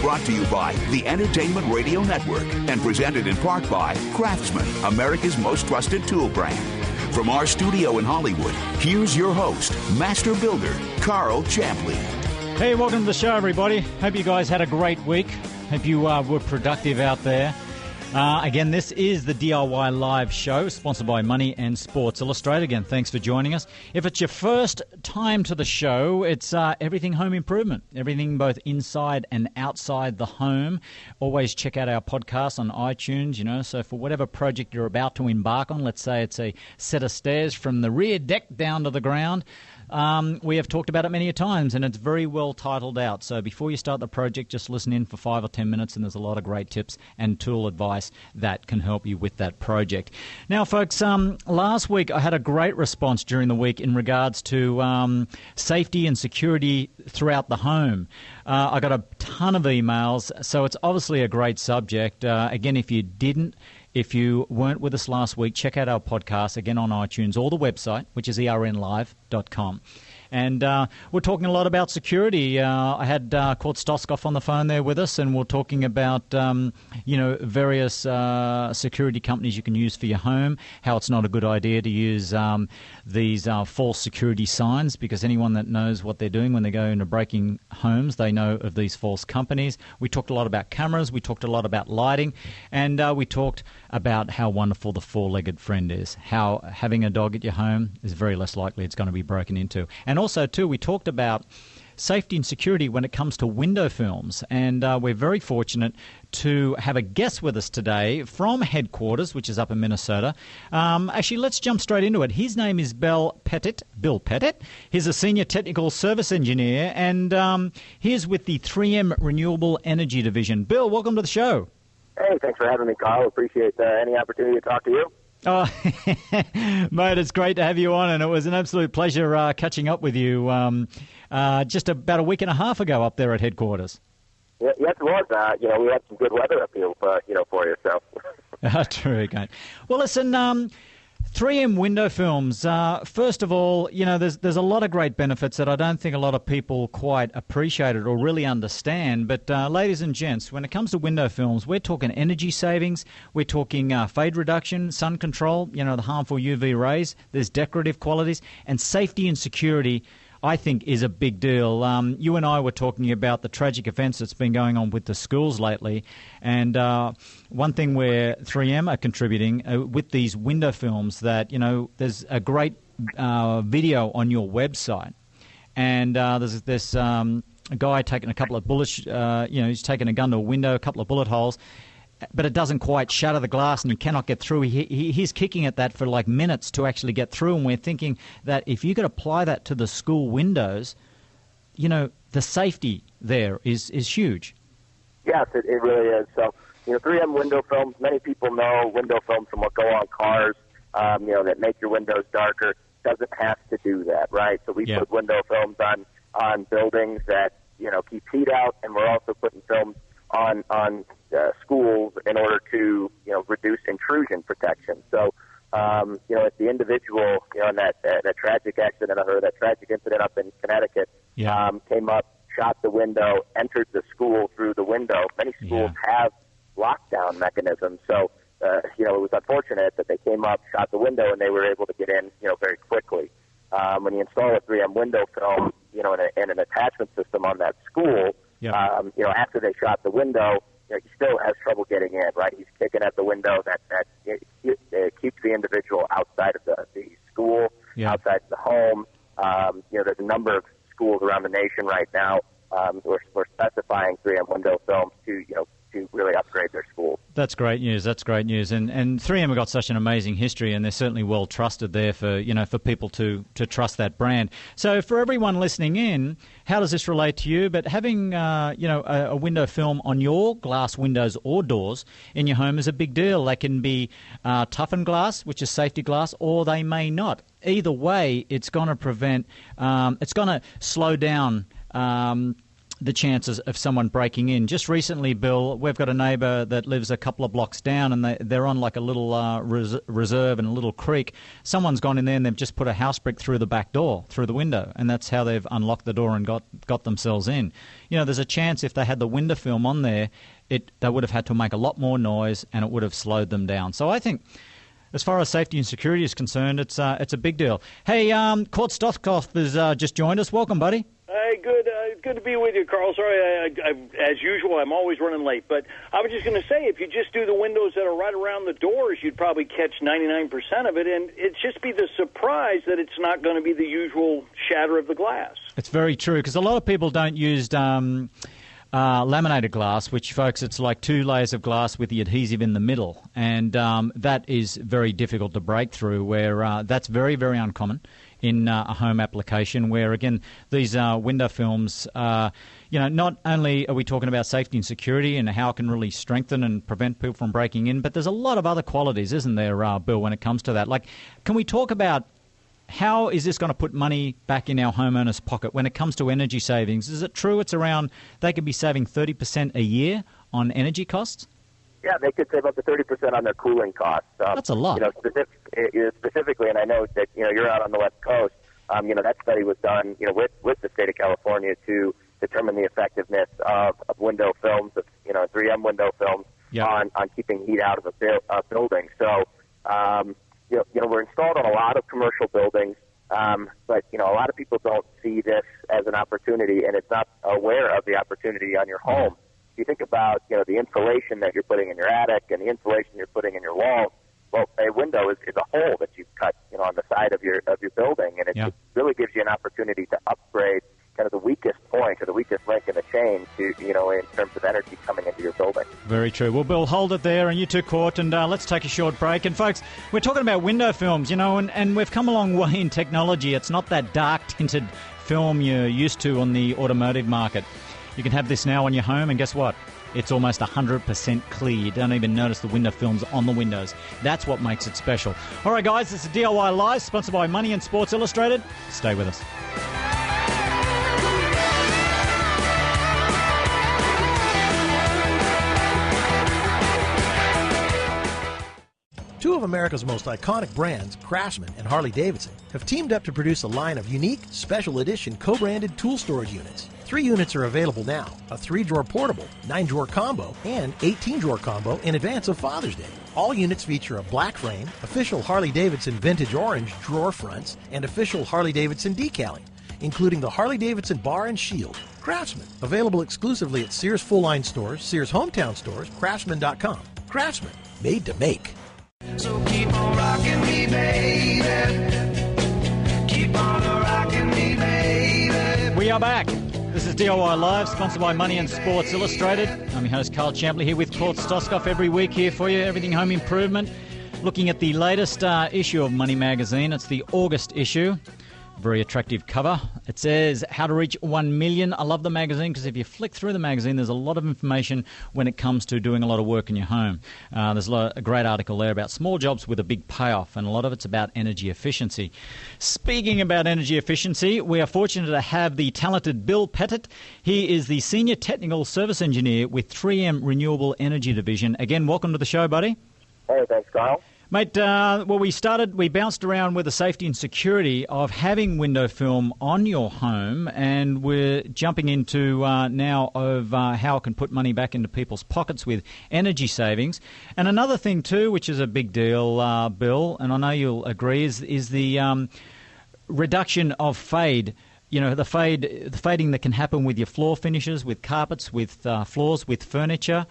brought to you by the Entertainment Radio Network and presented in part by Craftsman, America's most trusted tool brand. From our studio in Hollywood, here's your host, Master Builder, Karl Champley. Hey, welcome to the show, everybody. Hope you guys had a great week. Hope you were productive out there. Again, this is the DIY Live show, sponsored by Money and Sports Illustrated. Again, thanks for joining us. If it's your first time to the show, it's everything home improvement, everything both inside and outside the home. Always check out our podcast on iTunes, so for whatever project you're about to embark on, let's say it's a set of stairs from the rear deck down to the ground. We have talked about it many times, and it's very well titled out. So before you start the project, just listen in for 5 or 10 minutes, and there's a lot of great tips and tool advice that can help you with that project. Now, folks, last week I had a great response during the week in regards to safety and security throughout the home. I got a ton of emails, so it's obviously a great subject. Again, if you weren't with us last week, check out our podcast, again, on iTunes or the website, which is ernlive.com. And we're talking a lot about security. I had Court Stoskopf on the phone there with us, and we're talking about, various security companies you can use for your home, how it's not a good idea to use these false security signs, because anyone that knows what they're doing when they go into breaking homes, they know of these false companies. We talked a lot about cameras. We talked a lot about lighting. And we talked about how wonderful the four-legged friend is, how having a dog at your home is very less likely it's going to be broken into. And also, too, we talked about safety and security when it comes to window films. And we're very fortunate to have a guest with us today from headquarters, which is up in Minnesota. Actually, let's jump straight into it. His name is Bill Pettit. He's a senior technical service engineer, and he's with the 3M Renewable Energy Division. Bill, welcome to the show. Hey, thanks for having me, Carl. Appreciate any opportunity to talk to you. Oh, mate, it's great to have you on, and it was an absolute pleasure catching up with you just about a week and a half ago up there at headquarters. Yeah, yes, it was. We had some good weather up here, for you. So. Terrific, mate. Well, listen, 3M window films. First of all, there's a lot of great benefits that I don't think a lot of people quite appreciate it or really understand. But ladies and gents, when it comes to window films, we're talking energy savings, we're talking fade reduction, sun control, the harmful UV rays. There's decorative qualities, and safety and security, I think, is a big deal. You and I were talking about the tragic events that's been going on with the schools lately, and one thing where 3M are contributing with these window films, that there's a great video on your website, and there's this a guy taking a couple of bullets. He's taking a gun to a window, a couple of bullet holes, but it doesn't quite shatter the glass, and he cannot get through. He's kicking at that for like minutes to actually get through, and we're thinking that if you could apply that to the school windows, the safety there is huge. Yes, it really is. So, 3M window films, many people know window films from what go on cars, that make your windows darker. Doesn't have to do that, right? So we put window films on buildings that, keep heat out, and we're also putting films on schools in order to, reduce intrusion protection. So, if the individual, in that tragic accident or that tragic incident up in Connecticut, came up, shot the window, entered the school through the window. Many schools have lockdown mechanisms. So, it was unfortunate that they came up, shot the window, and they were able to get in, very quickly. When you install a 3M window film, and an attachment system on that school, after they shot the window, he still has trouble getting in, right? He's kicking at the window. That keeps the individual outside of the school, outside of the home. There's a number of schools around the nation right now. We're specifying 3M window films to really upgrade their schools. That's great news. And 3M have got such an amazing history, and they're certainly well trusted there for people to trust that brand. So for everyone listening in, how does this relate to you? But having a window film on your glass windows or doors in your home is a big deal. They can be toughened glass, which is safety glass, or they may not. Either way, it's going to slow down the chances of someone breaking in. Just recently, Bill, we've got a neighbour that lives a couple of blocks down, and they're on like a little reserve in a little creek. Someone's gone in there and they've just put a house brick through the back door, through the window, and that's how they've unlocked the door and got themselves in. You know, there's a chance if they had the window film on there, they would have had to make a lot more noise, and it would have slowed them down. So I think, as far as safety and security is concerned, it's a big deal. Hey, Court Stoskopf has just joined us. Welcome, buddy. Hey, good to be with you, Carl. Sorry, as usual, I'm always running late. But I was just going to say, if you just do the windows that are right around the doors, you'd probably catch 99% of it, and it'd just be the surprise that it's not going to be the usual shatter of the glass. It's very true, because a lot of people don't use laminated glass, which, folks, it's like 2 layers of glass with the adhesive in the middle, and that is very difficult to break through, where that's very, very uncommon in a home application, where, again, these window films, not only are we talking about safety and security and how it can really strengthen and prevent people from breaking in, but there's a lot of other qualities, isn't there, Bill, when it comes to that? Like, can we talk about how is this going to put money back in our homeowner's pocket when it comes to energy savings? Is it true they could be saving 30% a year on energy costs? Yeah, they could save up to 30% on their cooling costs. That's a lot. Specifically, and I know that you're out on the West Coast. That study was done with the state of California to determine the effectiveness of window films, of 3M window films, on keeping heat out of a building. So, we're installed on a lot of commercial buildings, but a lot of people don't see this as an opportunity, and it's not aware of the opportunity on your home. If you think about, the insulation that you're putting in your attic and the insulation you're putting in your walls, well, a window is a hole that you've cut, on the side of your building, and it really gives you an opportunity to upgrade kind of the weakest point or the weakest link in the chain to, in terms of energy coming into your building. Very true. Well, Bill, hold it there, and you too, Court, and let's take a short break. And, folks, we're talking about window films, and we've come a long way in technology. It's not that dark-tinted film you're used to on the automotive market. You can have this now on your home, and guess what? It's almost 100% clear. You don't even notice the window films on the windows. That's what makes it special. All right, guys, this is DIY Live, sponsored by Money and Sports Illustrated. Stay with us. Two of America's most iconic brands, Craftsman and Harley-Davidson, have teamed up to produce a line of unique, special edition co-branded tool storage units. 3 units are available now, a 3-drawer portable, 9-drawer combo, and 18-drawer combo in advance of Father's Day. All units feature a black frame, official Harley-Davidson vintage orange drawer fronts, and official Harley-Davidson decaling, including the Harley-Davidson bar and shield. Craftsman, available exclusively at Sears full-line stores, Sears hometown stores, Craftsman.com. Craftsman, made to make. So keep on rocking me, baby. Keep on rocking me, baby. We are back. This is DIY Live, sponsored by Money and Sports Illustrated. I'm your host, Karl Champley, here with Court Stoskopf every week here for you, everything home improvement. Looking at the latest issue of Money Magazine. It's the August issue. Very attractive cover. It says how to reach 1 million. I love the magazine because if you flick through the magazine, there's a lot of information when it comes to doing a lot of work in your home. There's a great article there about small jobs with a big payoff, and a lot of it's about energy efficiency. Speaking about energy efficiency, we are fortunate to have the talented Bill Pettit. He is the Senior Technical Service Engineer with 3M Renewable Energy Division. Again, welcome to the show, buddy. Hey, thanks, Kyle. Mate, we bounced around with the safety and security of having window film on your home, and we're jumping into now of how it can put money back into people's pockets with energy savings. And another thing too, which is a big deal, Bill, and I know you'll agree, is the reduction of fade. The fading that can happen with your floor finishes, with carpets, with floors, with furniture.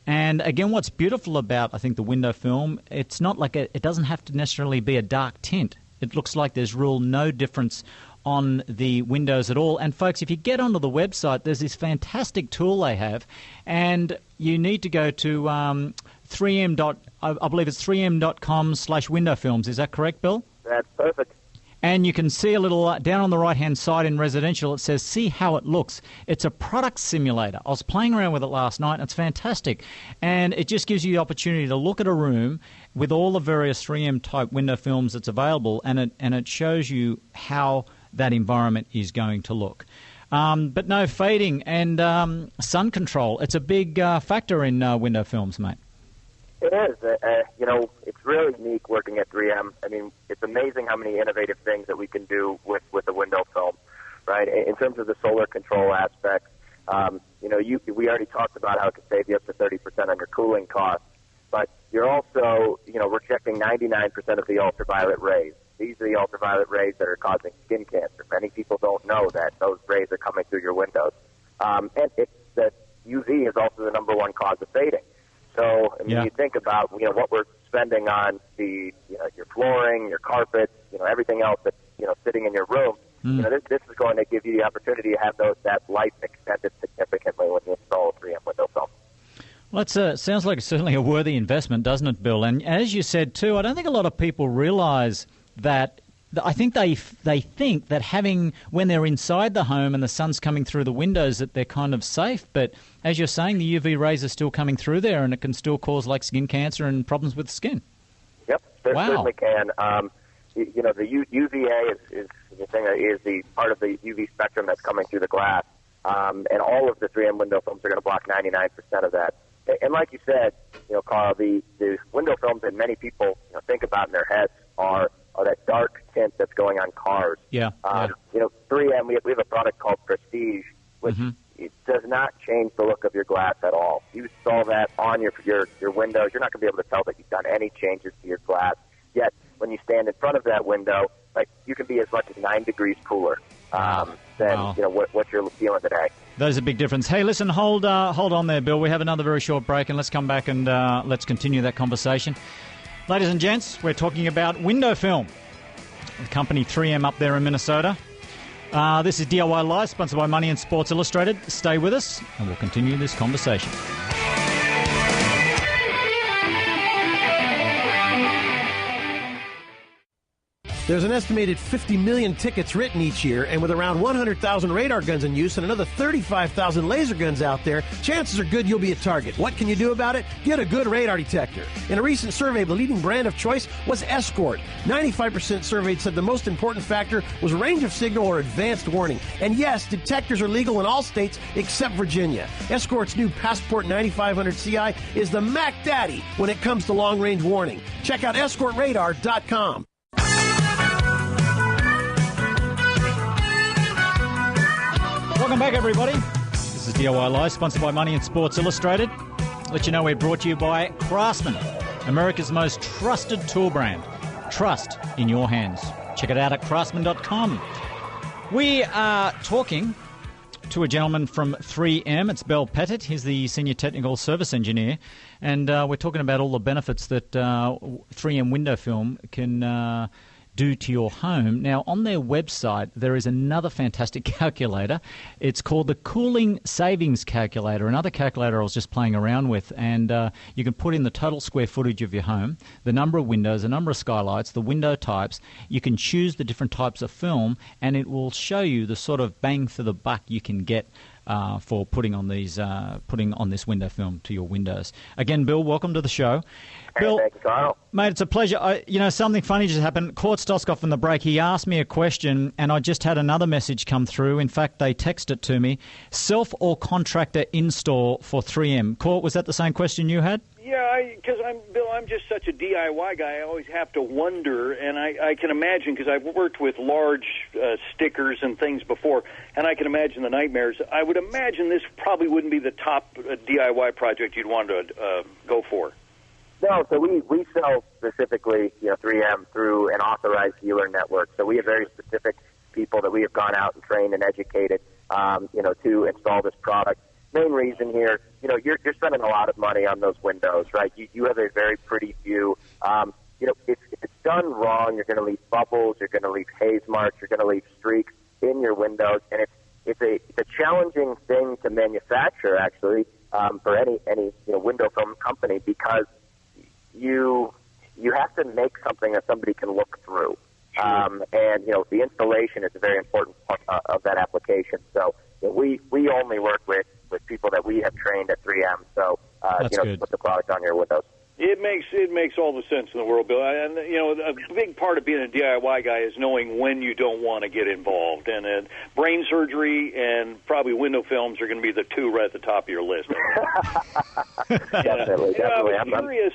And again, what's beautiful about, I think, the window film, it's not like it doesn't have to necessarily be a dark tint. It looks like there's no difference on the windows at all. And folks, if you get onto the website, there's this fantastic tool they have, and you need to go to 3M. I believe it's 3m.com/window films. Is that correct, Bill? That's perfect. And you can see a little down on the right-hand side in residential, it says, see how it looks. It's a product simulator. I was playing around with it last night, and it's fantastic. And it just gives you the opportunity to look at a room with all the various 3M-type window films that's available, and it shows you how that environment is going to look. But no fading and sun control. It's a big factor in window films, mate. It is. It's really unique working at 3M. I mean, it's amazing how many innovative things that we can do with the window film, right? In terms of the solar control aspect, we already talked about how it can save you up to 30% on your cooling costs, but you're also, rejecting 99% of the ultraviolet rays. These are the ultraviolet rays that are causing skin cancer. Many people don't know that those rays are coming through your windows. And that UV is also the number one cause of fading. So, you think about, what we're spending on your flooring, your carpets, everything else that's, sitting in your room. This is going to give you the opportunity to have that life extended significantly when you install a 3M window film. Well, it sounds like certainly a worthy investment, doesn't it, Bill? And as you said, too, I don't think a lot of people realize that. I think they think that when they're inside the home and the sun's coming through the windows, that they're kind of safe. But as you're saying, the UV rays are still coming through there, and it can still cause like skin cancer and problems with the skin. Yep, certainly can. The UVA is the thing that is the part of the UV spectrum that's coming through the glass, and all of the 3M window films are going to block 99% of that. And like you said, Carl, the window films that many people think about in their heads are that dark tint that's going on cars. 3M, we have a product called Prestige, which it does not change the look of your glass at all. You install that on your windows, you're not going to be able to tell that you've done any changes to your glass. Yet, when you stand in front of that window, you can be as much as 9 degrees cooler than what you're feeling today. There's a big difference. Hey, listen, hold on there, Bill. We have another very short break, and let's come back and let's continue that conversation. Ladies and gents, we're talking about window film. The company 3M up there in Minnesota. This is DIY Live, sponsored by Money and Sports Illustrated. Stay with us, and we'll continue this conversation. There's an estimated 50 million tickets written each year, and with around 100,000 radar guns in use and another 35,000 laser guns out there, chances are good you'll be a target. What can you do about it? Get a good radar detector. In a recent survey, the leading brand of choice was Escort. 95% surveyed said the most important factor was range of signal or advanced warning. And yes, detectors are legal in all states except Virginia. Escort's new Passport 9500 CI is the Mac Daddy when it comes to long-range warning. Check out escortradar.com. Welcome back, everybody. This is DIY Live, sponsored by Money and Sports Illustrated. Let you know we're brought to you by Craftsman, America's most trusted tool brand. Trust in your hands. Check it out at craftsman.com. We are talking to a gentleman from 3M. It's Bill Pettit. He's the Senior Technical Service Engineer. And we're talking about all the benefits that 3M window film can do to your home. Now, on their website, there is another fantastic calculator. It's called the Cooling Savings Calculator, another calculator I was just playing around with. And you can put in the total square footage of your home, the number of windows, the number of skylights, the window types. You can choose the different types of film, and it will show you the sort of bang for the buck you can get for putting on this window film to your windows. Again, Bill, welcome to the show. Bill, thank you, Carl. Mate, it's a pleasure. Something funny just happened. Court Stoskopf in the break, he asked me a question, and I just had another message come through. In fact, they texted it to me. Self or contractor install for 3M. Court, was that the same question you had? Yeah, because I'm just such a DIY guy. I always have to wonder, and I can imagine, because I've worked with large stickers and things before, and I can imagine the nightmares. I would imagine this probably wouldn't be the top DIY project you'd want to go for. No, so we sell specifically 3M through an authorized dealer network. So we have very specific people that we have gone out and trained and educated, to install this product. Main reason here, you're spending a lot of money on those windows, right? You have a very pretty view. If it's done wrong, you're going to leave bubbles, you're going to leave haze marks, you're going to leave streaks in your windows, and it's a challenging thing to manufacture, actually, for any window film company, because you have to make something that somebody can look through. And the installation is a very important part of that application. So we only work with people that we have trained at 3M. So to put the product on your windows. It makes all the sense in the world, Bill. And you know, a big part of being a DIY guy is knowing when you don't want to get involved. And brain surgery and probably window films are going to be the two right at the top of your list. Definitely. I'm curious,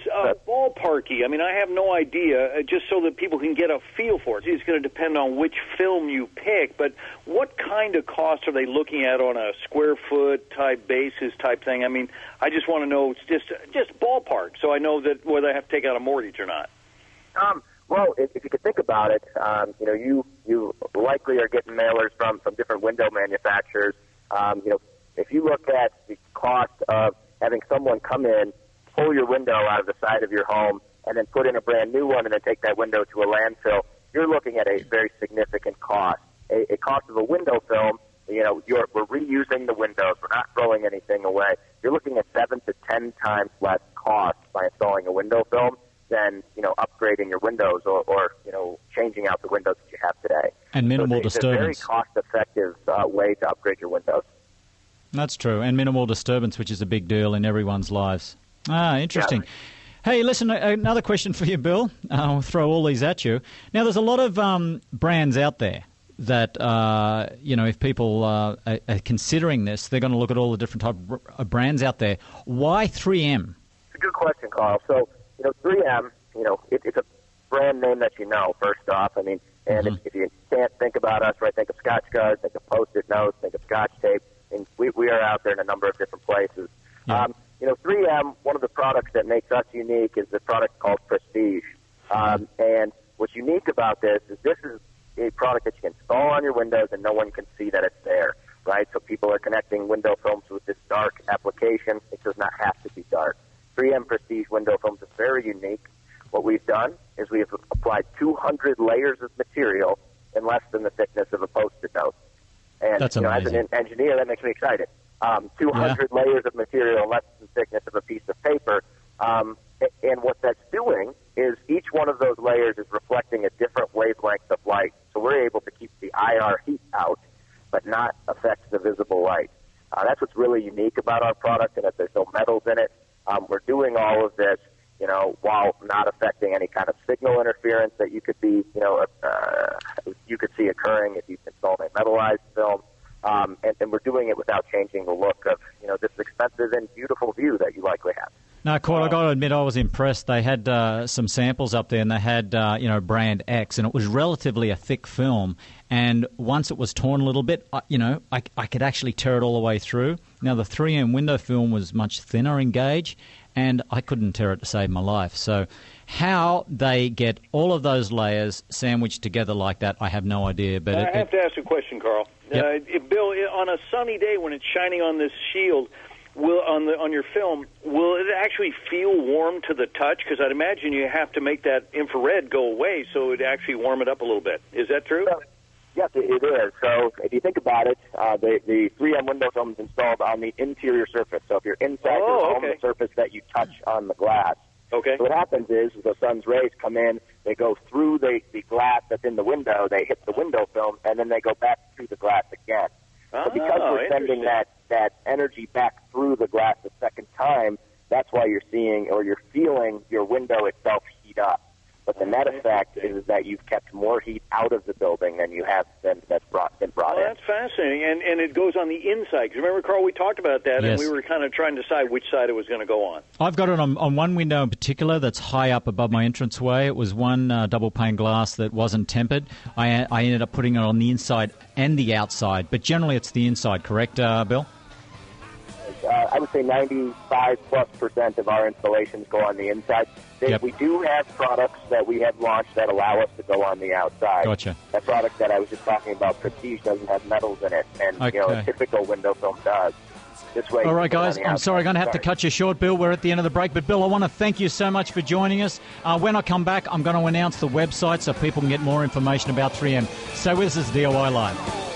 ballparky. I mean, I have no idea. Just so that people can get a feel for it. It's going to depend on which film you pick. But what kind of cost are they looking at on a square foot type basis type thing? I mean, I just want to know just ballpark, so I know that whether I have to take out a mortgage or not. Well, if you could think about it, you know, you likely are getting mailers from different window manufacturers. You know, if you look at the cost of having someone come in, pull your window out of the side of your home, and then put in a brand new one, and then take that window to a landfill, you're looking at a very significant cost. A cost of a window film, you know, we're reusing the windows. We're not throwing anything away. You're looking at 7 to 10 times less cost by installing a window film than, you know, upgrading your windows or you know, changing out the windows that you have today. And minimal disturbance. It's a very cost-effective way to upgrade your windows. That's true. And minimal disturbance, which is a big deal in everyone's lives. Interesting. Yeah. Hey, listen, another question for you, Bill. I'll throw all these at you. Now, there's a lot of brands out there that, you know, if people are considering this, they're going to look at all the different type of brands out there. Why 3M? It's a good question, Carl. So, you know, 3M, you know, it's a brand name that you know, first off. I mean, and if you can't think about us, right, think of Scotch guards, think of Post-it notes, think of Scotch tape. And we are out there in a number of different places. Yeah. You know, 3M, one of the products that makes us unique is the product called Prestige. And what's unique about this is a product that you can install on your windows and no one can see that it's there, right? So people are connecting window films with this dark application. It does not have to be dark. 3M Prestige window films is very unique. What we've done is we have applied 200 layers of material in less than the thickness of a Post-it note. And that's amazing. As an engineer, that makes me excited. 200 layers of material in less than the thickness of a piece of paper. And what that's doing is each one of those layers is reflecting a different wavelength of light. So we're able to keep the IR heat out, but not affect the visible light. That's what's really unique about our product, and that there's no metals in it. We're doing all of this, you know, while not affecting any kind of signal interference that you could be, you know, you could see occurring if you installed a metallized film. And we're doing it without changing the look of, you know, this expensive and beautiful view that you likely have. No, Court, I got to admit I was impressed. They had some samples up there, and they had, you know, brand X, and it was relatively a thick film. And once it was torn a little bit, you know, I could actually tear it all the way through. Now, the 3M window film was much thinner in gauge, and I couldn't tear it to save my life. So how they get all of those layers sandwiched together like that, I have no idea. But I have to ask a question, Carl. Yep. Bill, on a sunny day when it's shining on this shield, on your film, will it actually feel warm to the touch? Because I'd imagine you have to make that infrared go away so it actually warm it up a little bit. Is that true? Yes, it is. So if you think about it, the 3M window film is installed on the interior surface. So if you're inside your home, the surface that you touch on the glass. Okay. So what happens is the sun's rays come in, they go through the glass that's in the window, they hit the window film, and then they go back through the glass again. So because we're sending that energy back through the glass the second time, that's why you're seeing or you're feeling your window itself heat up. But the net effect is that you've kept more heat out of the building than you have been brought in. That's fascinating, and it goes on the inside. Because remember, Carl, we talked about that, yes. And we were kind of trying to decide which side it was going to go on. I've got it on one window in particular that's high up above my entranceway. It was one double pane glass that wasn't tempered. I ended up putting it on the inside and the outside, but generally it's the inside, correct, Bill? I would say 95+% of our installations go on the inside. Yep. We do have products that we have launched that allow us to go on the outside. Gotcha. That product that I was just talking about, Prestige, doesn't have metals in it, and you know, a typical window film does. This way. All right, guys, I'm sorry, I'm going to have to cut you short, Bill. We're at the end of the break. But, Bill, I want to thank you so much for joining us. When I come back, I'm going to announce the website so people can get more information about 3M. Stay with us as DIY Live.